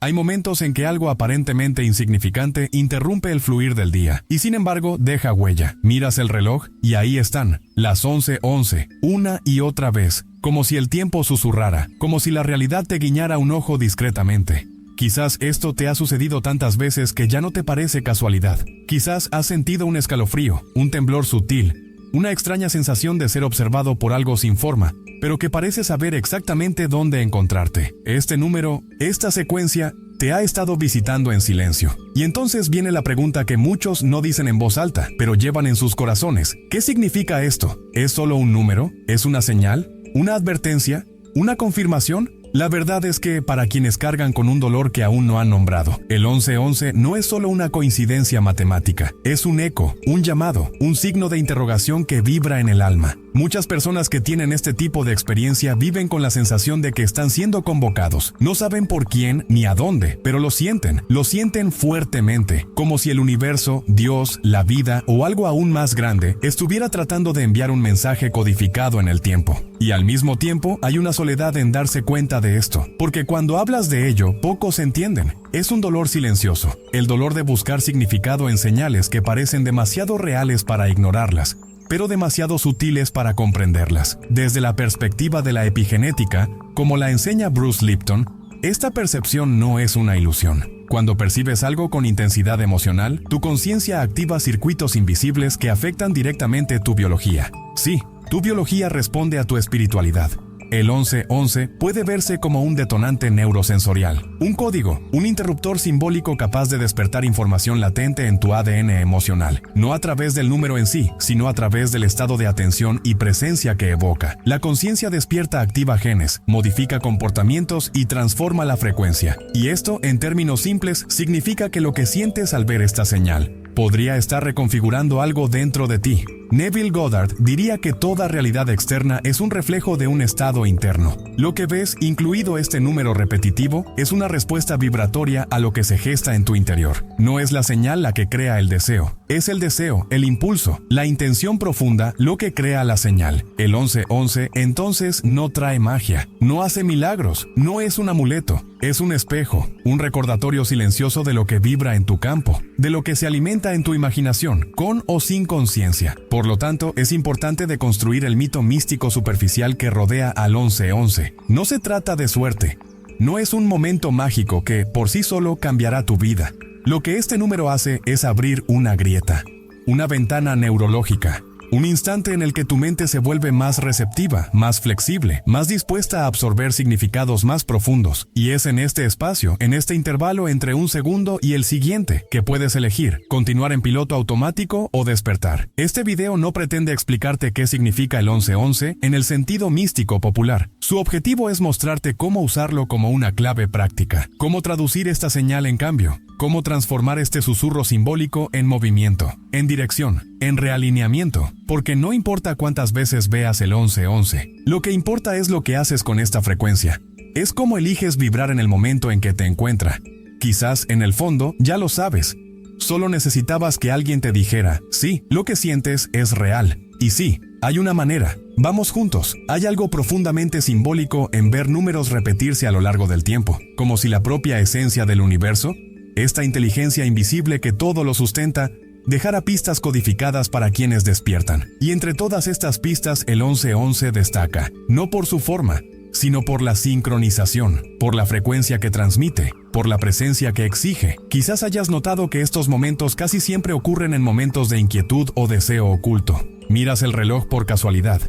Hay momentos en que algo aparentemente insignificante interrumpe el fluir del día, y sin embargo deja huella. Miras el reloj y ahí están, las 11:11, una y otra vez, como si el tiempo susurrara, como si la realidad te guiñara un ojo discretamente. Quizás esto te ha sucedido tantas veces que ya no te parece casualidad. Quizás has sentido un escalofrío, un temblor sutil, una extraña sensación de ser observado por algo sin forma, pero que parece saber exactamente dónde encontrarte. Este número, esta secuencia, te ha estado visitando en silencio. Y entonces viene la pregunta que muchos no dicen en voz alta, pero llevan en sus corazones. ¿Qué significa esto? ¿Es solo un número? ¿Es una señal? ¿Una advertencia? ¿Una confirmación? La verdad es que para quienes cargan con un dolor que aún no han nombrado, el 1111 no es solo una coincidencia matemática, es un eco, un llamado, un signo de interrogación que vibra en el alma. Muchas personas que tienen este tipo de experiencia viven con la sensación de que están siendo convocados. No saben por quién ni a dónde, pero lo sienten fuertemente, como si el universo, Dios, la vida o algo aún más grande estuviera tratando de enviar un mensaje codificado en el tiempo. Y al mismo tiempo hay una soledad en darse cuenta de esto, porque cuando hablas de ello, pocos entienden. Es un dolor silencioso, el dolor de buscar significado en señales que parecen demasiado reales para ignorarlas, pero demasiado sutiles para comprenderlas. Desde la perspectiva de la epigenética, como la enseña Bruce Lipton, esta percepción no es una ilusión. Cuando percibes algo con intensidad emocional, tu conciencia activa circuitos invisibles que afectan directamente tu biología. Sí, tu biología responde a tu espiritualidad. El 1111 puede verse como un detonante neurosensorial, un código, un interruptor simbólico capaz de despertar información latente en tu ADN emocional, no a través del número en sí, sino a través del estado de atención y presencia que evoca. La conciencia despierta activa genes, modifica comportamientos y transforma la frecuencia. Y esto, en términos simples, significa que lo que sientes al ver esta señal podría estar reconfigurando algo dentro de ti. Neville Goddard diría que toda realidad externa es un reflejo de un estado interno. Lo que ves, incluido este número repetitivo, es una respuesta vibratoria a lo que se gesta en tu interior. No es la señal la que crea el deseo. Es el deseo, el impulso, la intención profunda lo que crea la señal. El 1111 entonces no trae magia, no hace milagros, no es un amuleto. Es un espejo, un recordatorio silencioso de lo que vibra en tu campo, de lo que se alimenta en tu imaginación, con o sin conciencia. Por lo tanto, es importante deconstruir el mito místico superficial que rodea al 1111. No se trata de suerte. No es un momento mágico que, por sí solo, cambiará tu vida. Lo que este número hace es abrir una grieta, una ventana neurológica. Un instante en el que tu mente se vuelve más receptiva, más flexible, más dispuesta a absorber significados más profundos. Y es en este espacio, en este intervalo entre un segundo y el siguiente, que puedes elegir, continuar en piloto automático o despertar. Este video no pretende explicarte qué significa el 1111 en el sentido místico popular. Su objetivo es mostrarte cómo usarlo como una clave práctica, cómo traducir esta señal en cambio, cómo transformar este susurro simbólico en movimiento, en dirección, en realineamiento, porque no importa cuántas veces veas el 1111, lo que importa es lo que haces con esta frecuencia. Es cómo eliges vibrar en el momento en que te encuentra. Quizás, en el fondo, ya lo sabes. Solo necesitabas que alguien te dijera, sí, lo que sientes es real. Y sí, hay una manera. Vamos juntos. Hay algo profundamente simbólico en ver números repetirse a lo largo del tiempo, como si la propia esencia del universo, esta inteligencia invisible que todo lo sustenta, dejara pistas codificadas para quienes despiertan. Y entre todas estas pistas el 1111 destaca, no por su forma, sino por la sincronización, por la frecuencia que transmite, por la presencia que exige. Quizás hayas notado que estos momentos casi siempre ocurren en momentos de inquietud o deseo oculto. Miras el reloj por casualidad,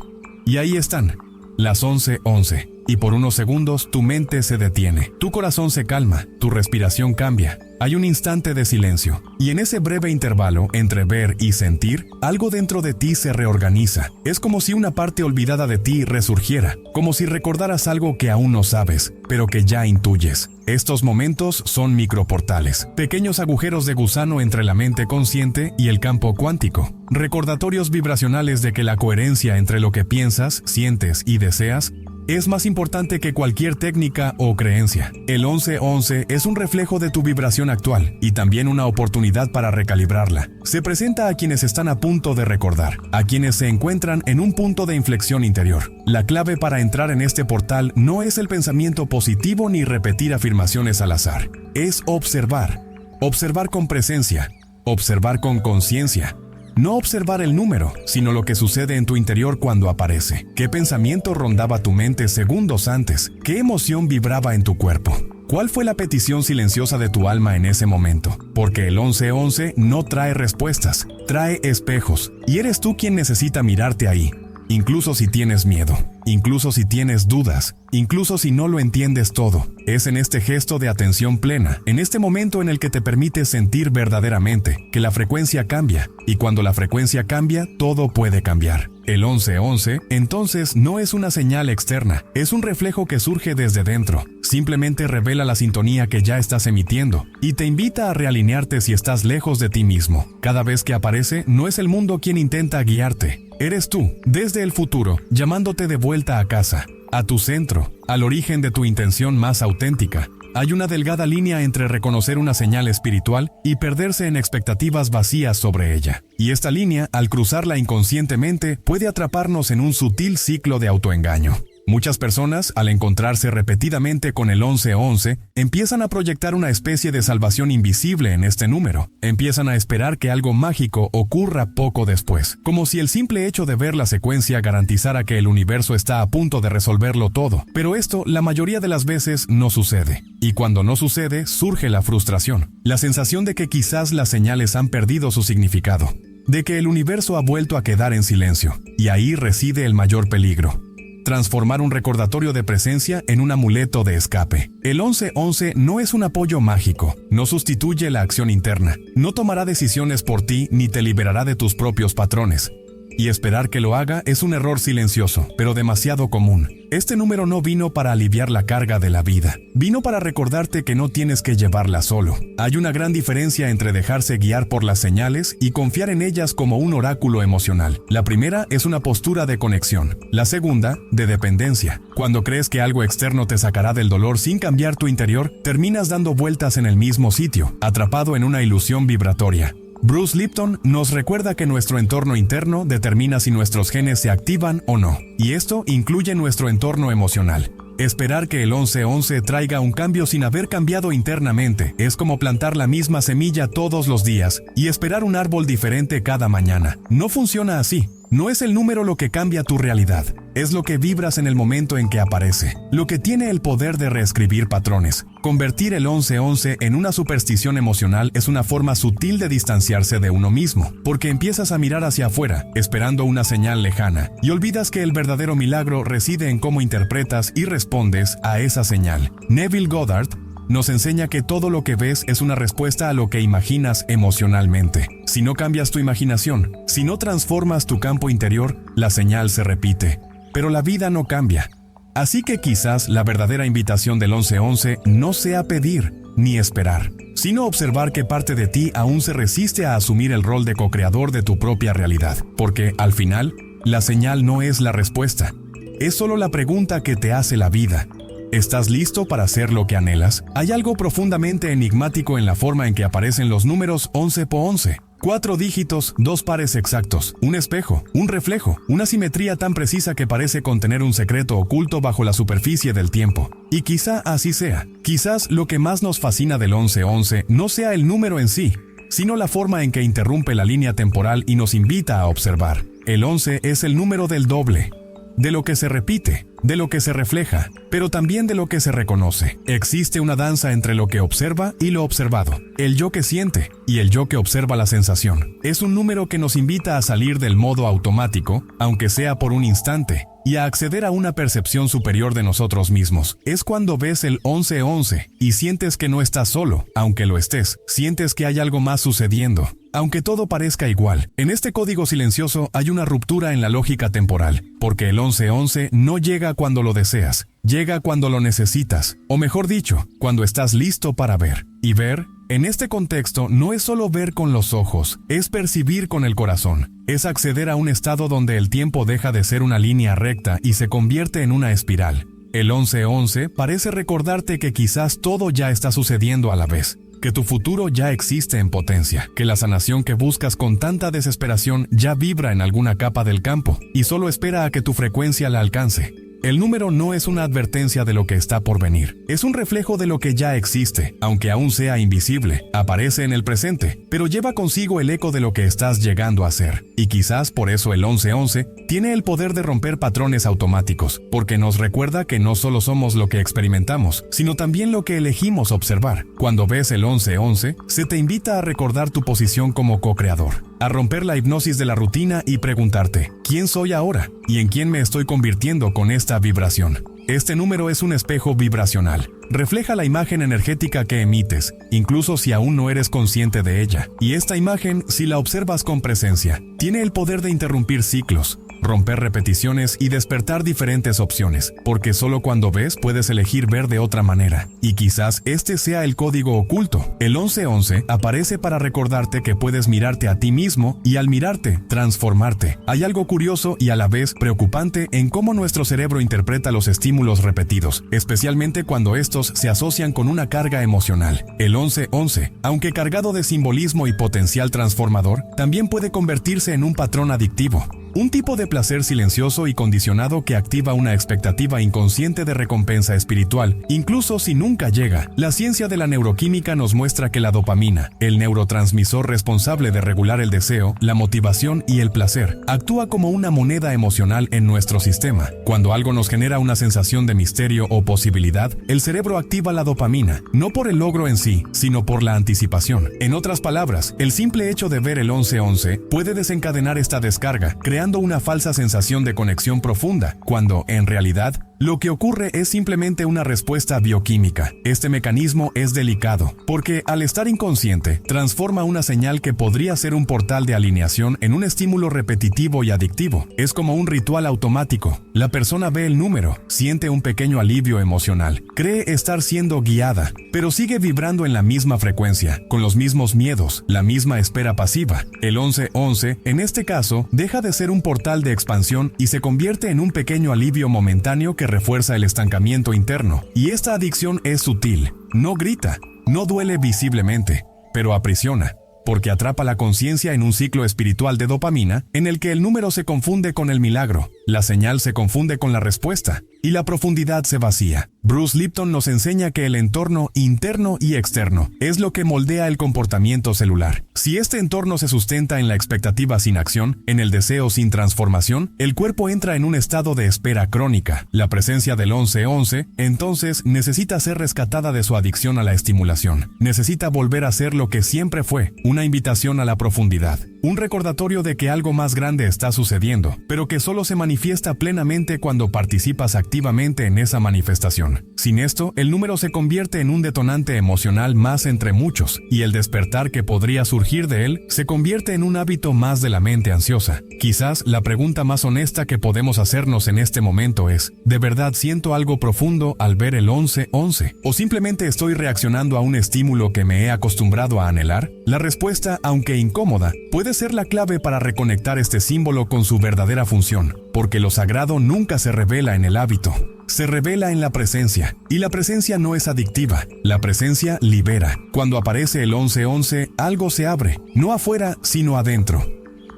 y ahí están, las 11:11. Y por unos segundos tu mente se detiene, tu corazón se calma, tu respiración cambia. Hay un instante de silencio, y en ese breve intervalo entre ver y sentir, algo dentro de ti se reorganiza. Es como si una parte olvidada de ti resurgiera, como si recordaras algo que aún no sabes, pero que ya intuyes. Estos momentos son microportales, pequeños agujeros de gusano entre la mente consciente y el campo cuántico, recordatorios vibracionales de que la coherencia entre lo que piensas, sientes y deseas es más importante que cualquier técnica o creencia. El 1111 es un reflejo de tu vibración actual y también una oportunidad para recalibrarla. Se presenta a quienes están a punto de recordar, a quienes se encuentran en un punto de inflexión interior. La clave para entrar en este portal no es el pensamiento positivo ni repetir afirmaciones al azar. es observar. Observar con presencia. Observar con conciencia. No observar el número, sino lo que sucede en tu interior cuando aparece. ¿Qué pensamiento rondaba tu mente segundos antes? ¿Qué emoción vibraba en tu cuerpo? ¿Cuál fue la petición silenciosa de tu alma en ese momento? Porque el 1111 no trae respuestas, trae espejos, y eres tú quien necesita mirarte ahí. Incluso si tienes miedo, incluso si tienes dudas, incluso si no lo entiendes todo. Es en este gesto de atención plena, en este momento en el que te permites sentir verdaderamente que la frecuencia cambia, y cuando la frecuencia cambia, todo puede cambiar. El 1111, entonces, no es una señal externa, es un reflejo que surge desde dentro. Simplemente revela la sintonía que ya estás emitiendo y te invita a realinearte si estás lejos de ti mismo. Cada vez que aparece, no es el mundo quien intenta guiarte. Eres tú, desde el futuro, llamándote de vuelta a casa, a tu centro, al origen de tu intención más auténtica. Hay una delgada línea entre reconocer una señal espiritual y perderse en expectativas vacías sobre ella. Y esta línea, al cruzarla inconscientemente, puede atraparnos en un sutil ciclo de autoengaño. Muchas personas, al encontrarse repetidamente con el 1111, empiezan a proyectar una especie de salvación invisible en este número. Empiezan a esperar que algo mágico ocurra poco después, como si el simple hecho de ver la secuencia garantizara que el universo está a punto de resolverlo todo. Pero esto, la mayoría de las veces, no sucede. Y cuando no sucede, surge la frustración, la sensación de que quizás las señales han perdido su significado, de que el universo ha vuelto a quedar en silencio. Y ahí reside el mayor peligro. Transformar un recordatorio de presencia en un amuleto de escape. El 1111 no es un apoyo mágico, no sustituye la acción interna, no tomará decisiones por ti ni te liberará de tus propios patrones. Y esperar que lo haga es un error silencioso, pero demasiado común. Este número no vino para aliviar la carga de la vida. Vino para recordarte que no tienes que llevarla solo. Hay una gran diferencia entre dejarse guiar por las señales y confiar en ellas como un oráculo emocional. La primera es una postura de conexión. La segunda, de dependencia. Cuando crees que algo externo te sacará del dolor sin cambiar tu interior, terminas dando vueltas en el mismo sitio, atrapado en una ilusión vibratoria. Bruce Lipton nos recuerda que nuestro entorno interno determina si nuestros genes se activan o no, y esto incluye nuestro entorno emocional. Esperar que el 1111 traiga un cambio sin haber cambiado internamente es como plantar la misma semilla todos los días y esperar un árbol diferente cada mañana. No funciona así. No es el número lo que cambia tu realidad, es lo que vibras en el momento en que aparece, lo que tiene el poder de reescribir patrones. Convertir el 1111 en una superstición emocional es una forma sutil de distanciarse de uno mismo, porque empiezas a mirar hacia afuera, esperando una señal lejana, y olvidas que el verdadero milagro reside en cómo interpretas y respondes a esa señal. Neville Goddard nos enseña que todo lo que ves es una respuesta a lo que imaginas emocionalmente. Si no cambias tu imaginación, si no transformas tu campo interior, la señal se repite. Pero la vida no cambia. Así que quizás la verdadera invitación del 1111 no sea pedir ni esperar, sino observar que parte de ti aún se resiste a asumir el rol de co-creador de tu propia realidad. Porque, al final, la señal no es la respuesta. Es solo la pregunta que te hace la vida. ¿Estás listo para hacer lo que anhelas? Hay algo profundamente enigmático en la forma en que aparecen los números 11 por 11. 4 dígitos, 2 pares exactos, un espejo, un reflejo, una simetría tan precisa que parece contener un secreto oculto bajo la superficie del tiempo. Y quizá así sea. Quizás lo que más nos fascina del 1111 no sea el número en sí, sino la forma en que interrumpe la línea temporal y nos invita a observar. El 11 es el número del doble, de lo que se repite, de lo que se refleja, pero también de lo que se reconoce. Existe una danza entre lo que observa y lo observado, el yo que siente y el yo que observa la sensación. Es un número que nos invita a salir del modo automático, aunque sea por un instante, y a acceder a una percepción superior de nosotros mismos. Es cuando ves el 1111 y sientes que no estás solo, aunque lo estés, sientes que hay algo más sucediendo. Aunque todo parezca igual, en este código silencioso hay una ruptura en la lógica temporal, porque el 1111 no llega cuando lo deseas, llega cuando lo necesitas, o mejor dicho, cuando estás listo para ver. Y ver, en este contexto, no es solo ver con los ojos, es percibir con el corazón, es acceder a un estado donde el tiempo deja de ser una línea recta y se convierte en una espiral. El 1111 parece recordarte que quizás todo ya está sucediendo a la vez, que tu futuro ya existe en potencia, que la sanación que buscas con tanta desesperación ya vibra en alguna capa del campo y solo espera a que tu frecuencia la alcance. El número no es una advertencia de lo que está por venir. Es un reflejo de lo que ya existe, aunque aún sea invisible. Aparece en el presente, pero lleva consigo el eco de lo que estás llegando a ser. Y quizás por eso el 1111 tiene el poder de romper patrones automáticos, porque nos recuerda que no solo somos lo que experimentamos, sino también lo que elegimos observar. Cuando ves el 1111, se te invita a recordar tu posición como co-creador, a romper la hipnosis de la rutina y preguntarte, ¿quién soy ahora? ¿Y en quién me estoy convirtiendo con esta vibración? Este número es un espejo vibracional. Refleja la imagen energética que emites, incluso si aún no eres consciente de ella. Y esta imagen, si la observas con presencia, tiene el poder de interrumpir ciclos, romper repeticiones y despertar diferentes opciones, porque solo cuando ves puedes elegir ver de otra manera. Y quizás este sea el código oculto. El 1111 aparece para recordarte que puedes mirarte a ti mismo y al mirarte, transformarte. Hay algo curioso y a la vez preocupante en cómo nuestro cerebro interpreta los estímulos repetidos, especialmente cuando estos se asocian con una carga emocional. El 1111, aunque cargado de simbolismo y potencial transformador, también puede convertirse en un patrón adictivo. Un tipo de placer silencioso y condicionado que activa una expectativa inconsciente de recompensa espiritual, incluso si nunca llega. La ciencia de la neuroquímica nos muestra que la dopamina, el neurotransmisor responsable de regular el deseo, la motivación y el placer, actúa como una moneda emocional en nuestro sistema. Cuando algo nos genera una sensación de misterio o posibilidad, el cerebro activa la dopamina, no por el logro en sí, sino por la anticipación. En otras palabras, el simple hecho de ver el 1111 puede desencadenar esta descarga, creando una falsa sensación de conexión profunda, cuando, en realidad, lo que ocurre es simplemente una respuesta bioquímica. Este mecanismo es delicado, porque al estar inconsciente, transforma una señal que podría ser un portal de alineación en un estímulo repetitivo y adictivo. Es como un ritual automático. La persona ve el número, siente un pequeño alivio emocional, cree estar siendo guiada, pero sigue vibrando en la misma frecuencia, con los mismos miedos, la misma espera pasiva. El 1111, en este caso, deja de ser un portal de expansión y se convierte en un pequeño alivio momentáneo que refuerza el estancamiento interno. Y esta adicción es sutil, no grita, no duele visiblemente, pero aprisiona, porque atrapa la conciencia en un ciclo espiritual de dopamina en el que el número se confunde con el milagro, la señal se confunde con la respuesta, y la profundidad se vacía. Bruce Lipton nos enseña que el entorno interno y externo es lo que moldea el comportamiento celular. Si este entorno se sustenta en la expectativa sin acción, en el deseo sin transformación, el cuerpo entra en un estado de espera crónica. La presencia del 1111, entonces, necesita ser rescatada de su adicción a la estimulación. Necesita volver a ser lo que siempre fue, una invitación a la profundidad. Un recordatorio de que algo más grande está sucediendo, pero que solo se manifiesta plenamente cuando participas activamente en esa manifestación. Sin esto, el número se convierte en un detonante emocional más entre muchos, y el despertar que podría surgir de él se convierte en un hábito más de la mente ansiosa. Quizás la pregunta más honesta que podemos hacernos en este momento es, ¿de verdad siento algo profundo al ver el 1111? ¿O simplemente estoy reaccionando a un estímulo que me he acostumbrado a anhelar? La respuesta, aunque incómoda, puede ser la clave para reconectar este símbolo con su verdadera función, porque lo sagrado nunca se revela en el hábito, se revela en la presencia, y la presencia no es adictiva, la presencia libera. Cuando aparece el 1111, algo se abre, no afuera, sino adentro.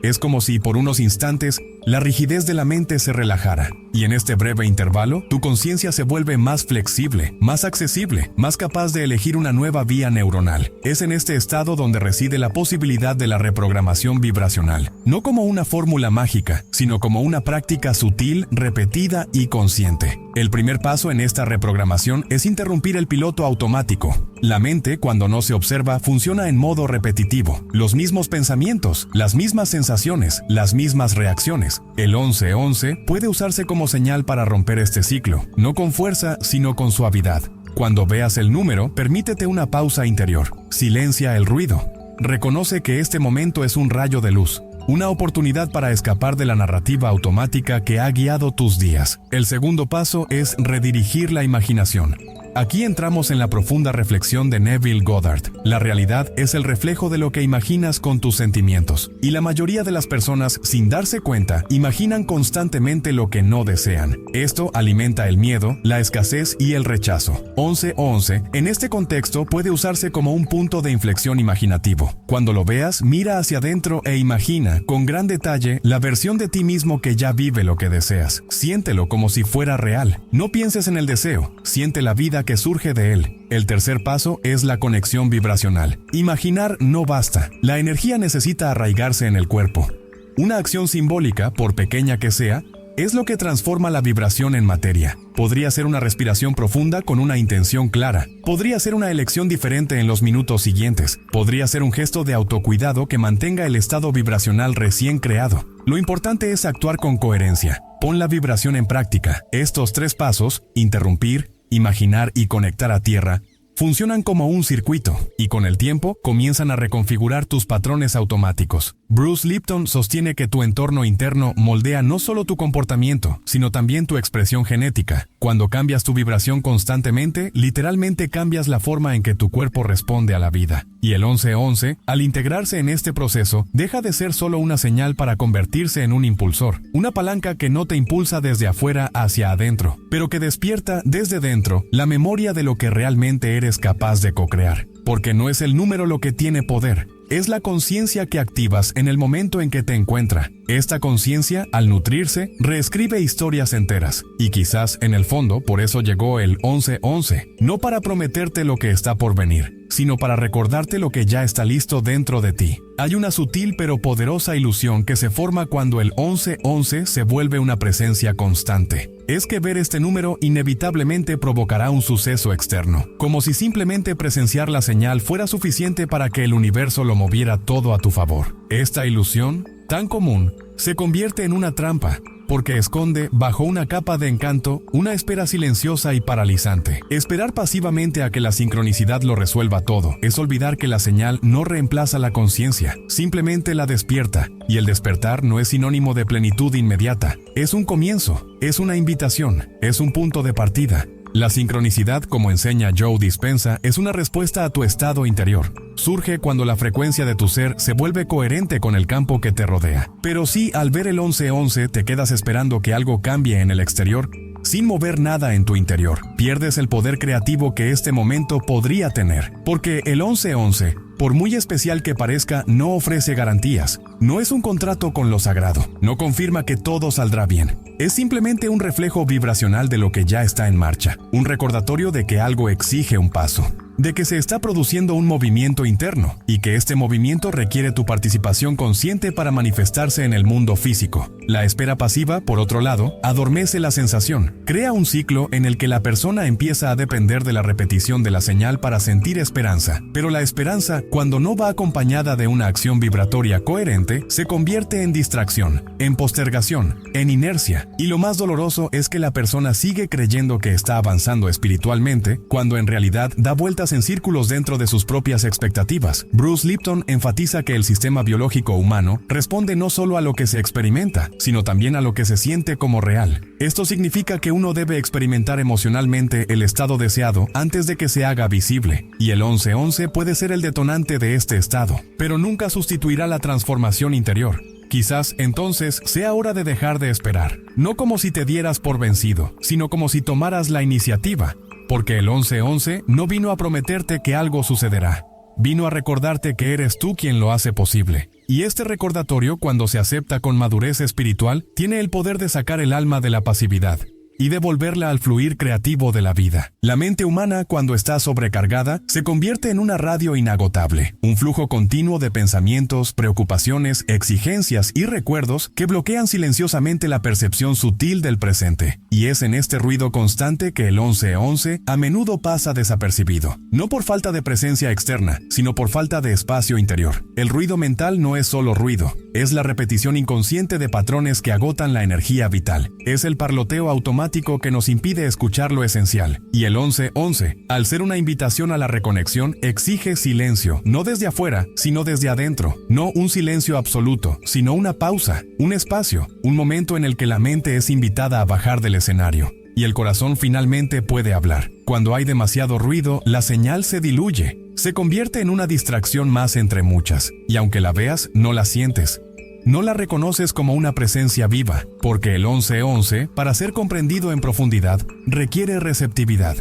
Es como si por unos instantes la rigidez de la mente se relajara, y en este breve intervalo, tu conciencia se vuelve más flexible, más accesible, más capaz de elegir una nueva vía neuronal. Es en este estado donde reside la posibilidad de la reprogramación vibracional, no como una fórmula mágica, sino como una práctica sutil, repetida y consciente. El primer paso en esta reprogramación es interrumpir el piloto automático. La mente, cuando no se observa, funciona en modo repetitivo. Los mismos pensamientos, las mismas sensaciones, las mismas reacciones. El 1111 puede usarse como señal para romper este ciclo, no con fuerza, sino con suavidad. Cuando veas el número, permítete una pausa interior. Silencia el ruido. Reconoce que este momento es un rayo de luz, una oportunidad para escapar de la narrativa automática que ha guiado tus días. El segundo paso es redirigir la imaginación. Aquí entramos en la profunda reflexión de Neville Goddard. La realidad es el reflejo de lo que imaginas con tus sentimientos. Y la mayoría de las personas, sin darse cuenta, imaginan constantemente lo que no desean. Esto alimenta el miedo, la escasez y el rechazo. 11-11, en este contexto, puede usarse como un punto de inflexión imaginativo. Cuando lo veas, mira hacia adentro e imagina, con gran detalle, la versión de ti mismo que ya vive lo que deseas. Siéntelo como si fuera real. No pienses en el deseo, siente la vida que surge de él. El tercer paso es la conexión vibracional. Imaginar no basta. La energía necesita arraigarse en el cuerpo. Una acción simbólica, por pequeña que sea, es lo que transforma la vibración en materia. Podría ser una respiración profunda con una intención clara. Podría ser una elección diferente en los minutos siguientes. Podría ser un gesto de autocuidado que mantenga el estado vibracional recién creado. Lo importante es actuar con coherencia. Pon la vibración en práctica. Estos 3 pasos, interrumpir, imaginar y conectar a tierra, funcionan como un circuito, y con el tiempo comienzan a reconfigurar tus patrones automáticos. Bruce Lipton sostiene que tu entorno interno moldea no solo tu comportamiento, sino también tu expresión genética. Cuando cambias tu vibración constantemente, literalmente cambias la forma en que tu cuerpo responde a la vida. Y el 11-11, al integrarse en este proceso, deja de ser solo una señal para convertirse en un impulsor, una palanca que no te impulsa desde afuera hacia adentro, pero que despierta desde dentro la memoria de lo que realmente eres capaz de co-crear. Porque no es el número lo que tiene poder, es la conciencia que activas en el momento en que te encuentra. Esta conciencia, al nutrirse, reescribe historias enteras. Y quizás, en el fondo, por eso llegó el 11-11, no para prometerte lo que está por venir, sino para recordarte lo que ya está listo dentro de ti. Hay una sutil pero poderosa ilusión que se forma cuando el 11-11 se vuelve una presencia constante. Es que ver este número inevitablemente provocará un suceso externo, como si simplemente presenciar la señal fuera suficiente para que el universo lo moviera todo a tu favor. Esta ilusión, tan común, se convierte en una trampa, porque esconde, bajo una capa de encanto, una espera silenciosa y paralizante. Esperar pasivamente a que la sincronicidad lo resuelva todo es olvidar que la señal no reemplaza la conciencia, simplemente la despierta, y el despertar no es sinónimo de plenitud inmediata. Es un comienzo, es una invitación, es un punto de partida. La sincronicidad, como enseña Joe Dispenza, es una respuesta a tu estado interior. Surge cuando la frecuencia de tu ser se vuelve coherente con el campo que te rodea. Pero si al ver el 11-11 te quedas esperando que algo cambie en el exterior, sin mover nada en tu interior, pierdes el poder creativo que este momento podría tener. Porque el 11-11, por muy especial que parezca, no ofrece garantías. No es un contrato con lo sagrado. No confirma que todo saldrá bien. Es simplemente un reflejo vibracional de lo que ya está en marcha. Un recordatorio de que algo exige un paso, de que se está produciendo un movimiento interno y que este movimiento requiere tu participación consciente para manifestarse en el mundo físico. La espera pasiva, por otro lado, adormece la sensación, crea un ciclo en el que la persona empieza a depender de la repetición de la señal para sentir esperanza. Pero la esperanza, cuando no va acompañada de una acción vibratoria coherente, se convierte en distracción, en postergación, en inercia. Y lo más doloroso es que la persona sigue creyendo que está avanzando espiritualmente, cuando en realidad da vueltas en círculos dentro de sus propias expectativas. Bruce Lipton enfatiza que el sistema biológico humano responde no solo a lo que se experimenta, sino también a lo que se siente como real. Esto significa que uno debe experimentar emocionalmente el estado deseado antes de que se haga visible, y el 11-11 puede ser el detonante de este estado, pero nunca sustituirá la transformación interior. Quizás entonces sea hora de dejar de esperar, no como si te dieras por vencido, sino como si tomaras la iniciativa, porque el 11-11 no vino a prometerte que algo sucederá, vino a recordarte que eres tú quien lo hace posible. Y este recordatorio, cuando se acepta con madurez espiritual, tiene el poder de sacar el alma de la pasividad y devolverla al fluir creativo de la vida. La mente humana, cuando está sobrecargada, se convierte en una radio inagotable, un flujo continuo de pensamientos, preocupaciones, exigencias y recuerdos que bloquean silenciosamente la percepción sutil del presente. Y es en este ruido constante que el 11-11 a menudo pasa desapercibido, no por falta de presencia externa, sino por falta de espacio interior. El ruido mental no es solo ruido, es la repetición inconsciente de patrones que agotan la energía vital. Es el parloteo automático que nos impide escuchar lo esencial. Y el 11-11, al ser una invitación a la reconexión, exige silencio, no desde afuera, sino desde adentro. No un silencio absoluto, sino una pausa, un espacio, un momento en el que la mente es invitada a bajar del escenario. y el corazón finalmente puede hablar. Cuando hay demasiado ruido, la señal se diluye. Se convierte en una distracción más entre muchas, y aunque la veas, no la sientes. No la reconoces como una presencia viva, porque el 1111, para ser comprendido en profundidad, requiere receptividad.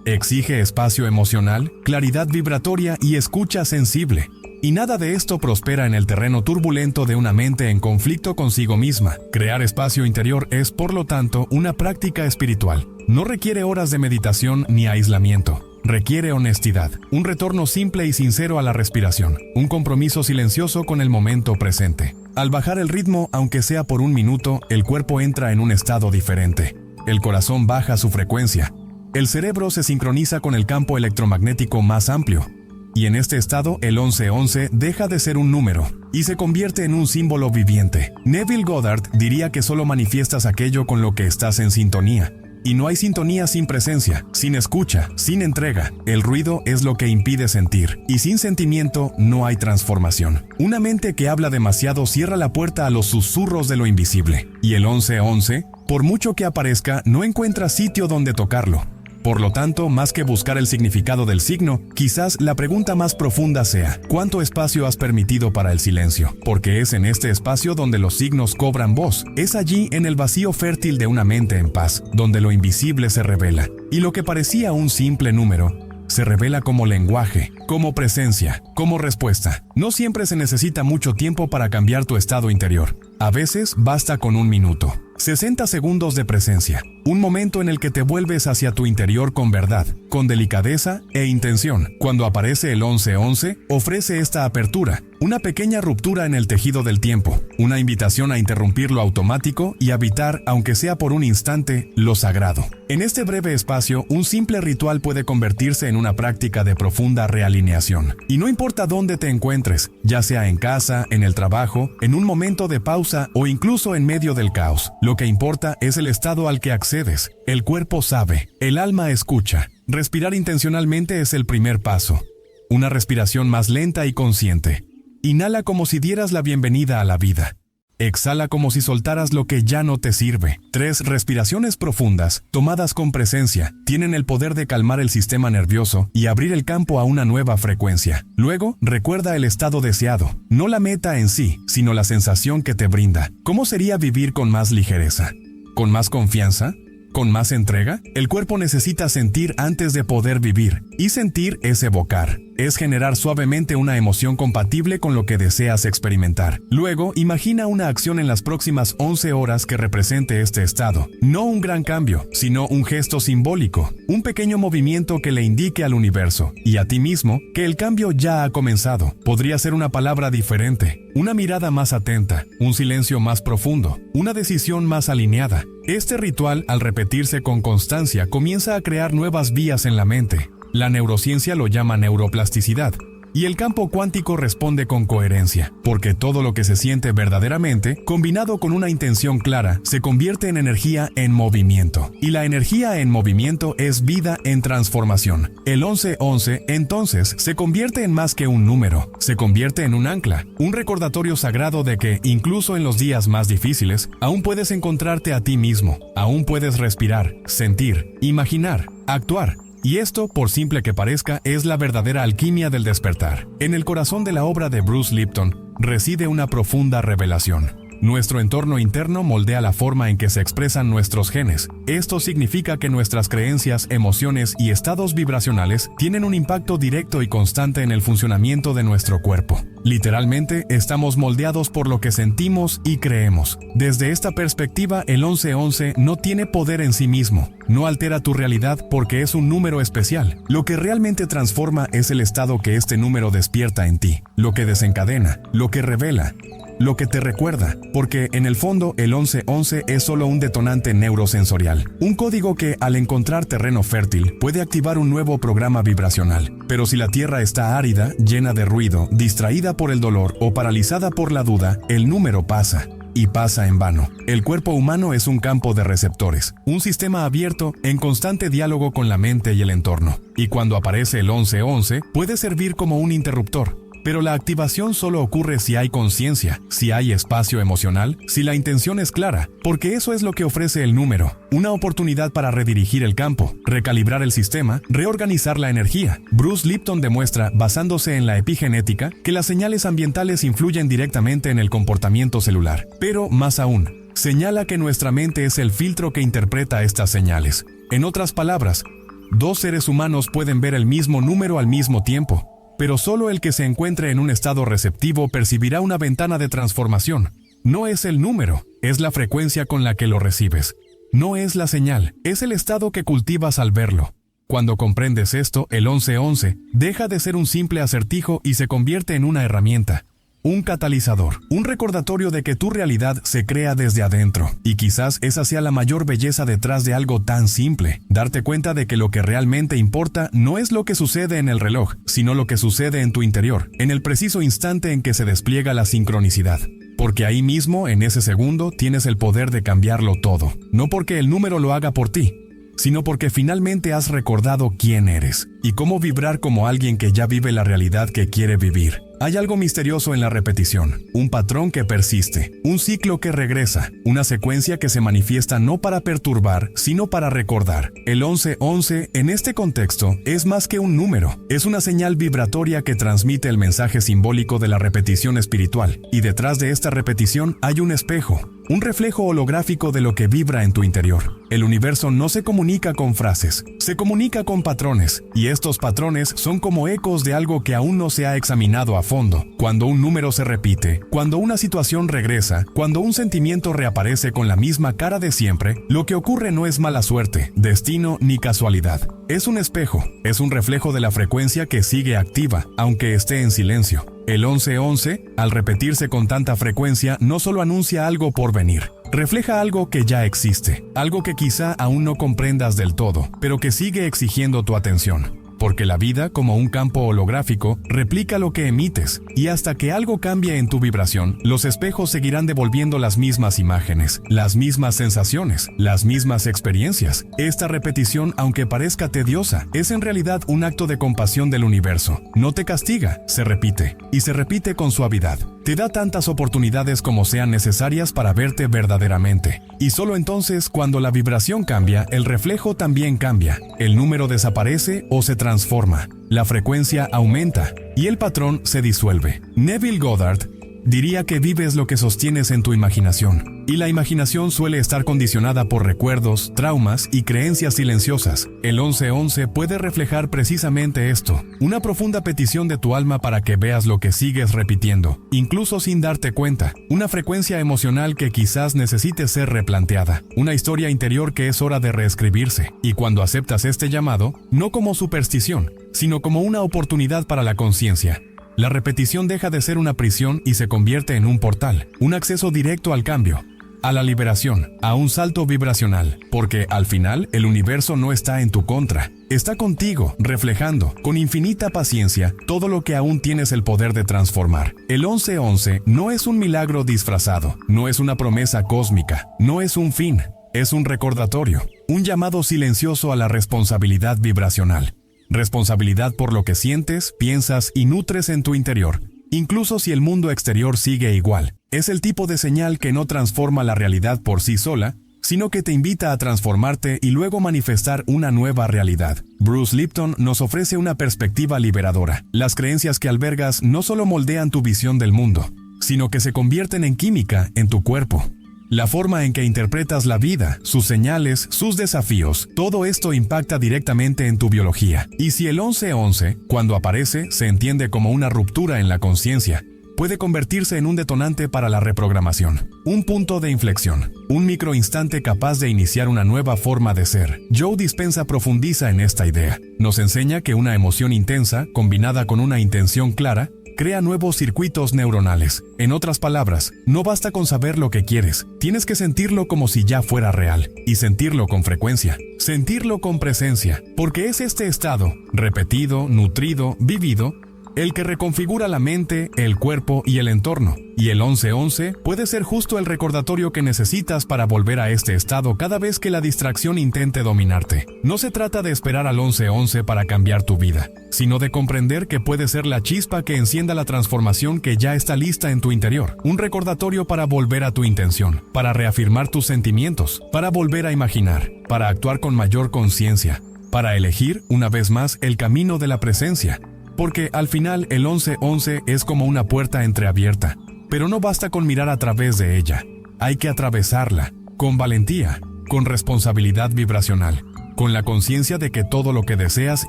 Exige espacio emocional, claridad vibratoria y escucha sensible. Y nada de esto prospera en el terreno turbulento de una mente en conflicto consigo misma. Crear espacio interior es, por lo tanto, una práctica espiritual. No requiere horas de meditación ni aislamiento. Requiere honestidad, un retorno simple y sincero a la respiración, un compromiso silencioso con el momento presente. Al bajar el ritmo, aunque sea por un minuto, el cuerpo entra en un estado diferente. El corazón baja su frecuencia. El cerebro se sincroniza con el campo electromagnético más amplio. Y en este estado, el 1111 deja de ser un número y se convierte en un símbolo viviente. Neville Goddard diría que solo manifiestas aquello con lo que estás en sintonía. Y no hay sintonía sin presencia, sin escucha, sin entrega. El ruido es lo que impide sentir, y sin sentimiento no hay transformación. Una mente que habla demasiado cierra la puerta a los susurros de lo invisible. Y el 1111, por mucho que aparezca, no encuentra sitio donde tocarlo. Por lo tanto, más que buscar el significado del signo, quizás la pregunta más profunda sea, ¿cuánto espacio has permitido para el silencio? Porque es en este espacio donde los signos cobran voz. Es allí, en el vacío fértil de una mente en paz, donde lo invisible se revela. Y lo que parecía un simple número, se revela como lenguaje, como presencia, como respuesta. No siempre se necesita mucho tiempo para cambiar tu estado interior. A veces basta con un minuto. 60 segundos de presencia, un momento en el que te vuelves hacia tu interior con verdad, con delicadeza e intención. Cuando aparece el 1111, ofrece esta apertura, una pequeña ruptura en el tejido del tiempo, una invitación a interrumpir lo automático y habitar, aunque sea por un instante, lo sagrado. En este breve espacio, un simple ritual puede convertirse en una práctica de profunda realineación. Y no importa dónde te encuentres, ya sea en casa, en el trabajo, en un momento de pausa o incluso en medio del caos. Lo que importa es el estado al que accedes. El cuerpo sabe, el alma escucha. Respirar intencionalmente es el primer paso. Una respiración más lenta y consciente. Inhala como si dieras la bienvenida a la vida. Exhala como si soltaras lo que ya no te sirve. 3 respiraciones profundas, tomadas con presencia, tienen el poder de calmar el sistema nervioso y abrir el campo a una nueva frecuencia. Luego, recuerda el estado deseado, no la meta en sí, sino la sensación que te brinda. ¿Cómo sería vivir con más ligereza? ¿Con más confianza? ¿Con más entrega? El cuerpo necesita sentir antes de poder vivir, y sentir es evocar. Es generar suavemente una emoción compatible con lo que deseas experimentar. Luego, imagina una acción en las próximas 11 horas que represente este estado. No un gran cambio, sino un gesto simbólico, un pequeño movimiento que le indique al universo y a ti mismo que el cambio ya ha comenzado. Podría ser una palabra diferente, una mirada más atenta, un silencio más profundo, una decisión más alineada. Este ritual, al repetirse con constancia, comienza a crear nuevas vías en la mente. La neurociencia lo llama neuroplasticidad, y el campo cuántico responde con coherencia, porque todo lo que se siente verdaderamente, combinado con una intención clara, se convierte en energía en movimiento. Y la energía en movimiento es vida en transformación. El 1111, entonces, se convierte en más que un número, se convierte en un ancla, un recordatorio sagrado de que, incluso en los días más difíciles, aún puedes encontrarte a ti mismo, aún puedes respirar, sentir, imaginar, actuar. Y esto, por simple que parezca, es la verdadera alquimia del despertar. En el corazón de la obra de Bruce Lipton reside una profunda revelación. Nuestro entorno interno moldea la forma en que se expresan nuestros genes. Esto significa que nuestras creencias, emociones y estados vibracionales tienen un impacto directo y constante en el funcionamiento de nuestro cuerpo. Literalmente, estamos moldeados por lo que sentimos y creemos. Desde esta perspectiva, el 1111 no tiene poder en sí mismo. No altera tu realidad porque es un número especial. Lo que realmente transforma es el estado que este número despierta en ti, lo que desencadena, lo que revela, lo que te recuerda, porque en el fondo el 1111 es solo un detonante neurosensorial, un código que, al encontrar terreno fértil, puede activar un nuevo programa vibracional. Pero si la tierra está árida, llena de ruido, distraída por el dolor o paralizada por la duda, el número pasa. Y pasa en vano. El cuerpo humano es un campo de receptores, un sistema abierto en constante diálogo con la mente y el entorno. Y cuando aparece el 1111, puede servir como un interruptor. Pero la activación solo ocurre si hay conciencia, si hay espacio emocional, si la intención es clara, porque eso es lo que ofrece el número, una oportunidad para redirigir el campo, recalibrar el sistema, reorganizar la energía. Bruce Lipton demuestra, basándose en la epigenética, que las señales ambientales influyen directamente en el comportamiento celular. Pero, más aún, señala que nuestra mente es el filtro que interpreta estas señales. En otras palabras, dos seres humanos pueden ver el mismo número al mismo tiempo, pero solo el que se encuentre en un estado receptivo percibirá una ventana de transformación. No es el número, es la frecuencia con la que lo recibes. No es la señal, es el estado que cultivas al verlo. Cuando comprendes esto, el 1111 deja de ser un simple acertijo y se convierte en una herramienta. Un catalizador, un recordatorio de que tu realidad se crea desde adentro. Y quizás esa sea la mayor belleza detrás de algo tan simple. Darte cuenta de que lo que realmente importa no es lo que sucede en el reloj, sino lo que sucede en tu interior, en el preciso instante en que se despliega la sincronicidad. Porque ahí mismo, en ese segundo, tienes el poder de cambiarlo todo. No porque el número lo haga por ti, sino porque finalmente has recordado quién eres y cómo vibrar como alguien que ya vive la realidad que quiere vivir. Hay algo misterioso en la repetición, un patrón que persiste, un ciclo que regresa, una secuencia que se manifiesta no para perturbar, sino para recordar. El 1111, en este contexto, es más que un número, es una señal vibratoria que transmite el mensaje simbólico de la repetición espiritual, y detrás de esta repetición hay un espejo, un reflejo holográfico de lo que vibra en tu interior. El universo no se comunica con frases, se comunica con patrones, y estos patrones son como ecos de algo que aún no se ha examinado a fondo. Cuando un número se repite, cuando una situación regresa, cuando un sentimiento reaparece con la misma cara de siempre, lo que ocurre no es mala suerte, destino ni casualidad. Es un espejo, es un reflejo de la frecuencia que sigue activa, aunque esté en silencio. El 1111, al repetirse con tanta frecuencia, no solo anuncia algo por venir, refleja algo que ya existe, algo que quizá aún no comprendas del todo, pero que sigue exigiendo tu atención. Porque la vida, como un campo holográfico, replica lo que emites, y hasta que algo cambie en tu vibración, los espejos seguirán devolviendo las mismas imágenes, las mismas sensaciones, las mismas experiencias. Esta repetición, aunque parezca tediosa, es en realidad un acto de compasión del universo. No te castiga, se repite, y se repite con suavidad. Te da tantas oportunidades como sean necesarias para verte verdaderamente. Y solo entonces, cuando la vibración cambia, el reflejo también cambia. El número desaparece o se transforma. La frecuencia aumenta y el patrón se disuelve. Neville Goddard diría que vives lo que sostienes en tu imaginación. Y la imaginación suele estar condicionada por recuerdos, traumas y creencias silenciosas. El 1111 puede reflejar precisamente esto, una profunda petición de tu alma para que veas lo que sigues repitiendo, incluso sin darte cuenta, una frecuencia emocional que quizás necesite ser replanteada, una historia interior que es hora de reescribirse. Y cuando aceptas este llamado, no como superstición, sino como una oportunidad para la conciencia, la repetición deja de ser una prisión y se convierte en un portal, un acceso directo al cambio, a la liberación, a un salto vibracional, porque al final el universo no está en tu contra, está contigo, reflejando, con infinita paciencia, todo lo que aún tienes el poder de transformar. El 1111 no es un milagro disfrazado, no es una promesa cósmica, no es un fin, es un recordatorio, un llamado silencioso a la responsabilidad vibracional. Responsabilidad por lo que sientes, piensas y nutres en tu interior, incluso si el mundo exterior sigue igual. Es el tipo de señal que no transforma la realidad por sí sola, sino que te invita a transformarte y luego manifestar una nueva realidad. Bruce Lipton nos ofrece una perspectiva liberadora. Las creencias que albergas no solo moldean tu visión del mundo, sino que se convierten en química en tu cuerpo. La forma en que interpretas la vida, sus señales, sus desafíos, todo esto impacta directamente en tu biología. Y si el 1111, cuando aparece, se entiende como una ruptura en la conciencia, puede convertirse en un detonante para la reprogramación, un punto de inflexión, un microinstante capaz de iniciar una nueva forma de ser. Joe Dispenza profundiza en esta idea. Nos enseña que una emoción intensa, combinada con una intención clara, crea nuevos circuitos neuronales. En otras palabras, no basta con saber lo que quieres, tienes que sentirlo como si ya fuera real, y sentirlo con frecuencia, sentirlo con presencia, porque es este estado, repetido, nutrido, vivido, el que reconfigura la mente, el cuerpo y el entorno. Y el 1111 puede ser justo el recordatorio que necesitas para volver a este estado cada vez que la distracción intente dominarte. No se trata de esperar al 1111 para cambiar tu vida, sino de comprender que puede ser la chispa que encienda la transformación que ya está lista en tu interior. Un recordatorio para volver a tu intención, para reafirmar tus sentimientos, para volver a imaginar, para actuar con mayor conciencia, para elegir, una vez más, el camino de la presencia. Porque al final el 1111 es como una puerta entreabierta, pero no basta con mirar a través de ella. Hay que atravesarla, con valentía, con responsabilidad vibracional, con la conciencia de que todo lo que deseas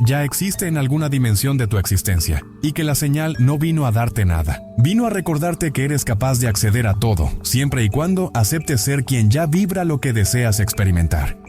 ya existe en alguna dimensión de tu existencia, y que la señal no vino a darte nada. Vino a recordarte que eres capaz de acceder a todo, siempre y cuando aceptes ser quien ya vibra lo que deseas experimentar.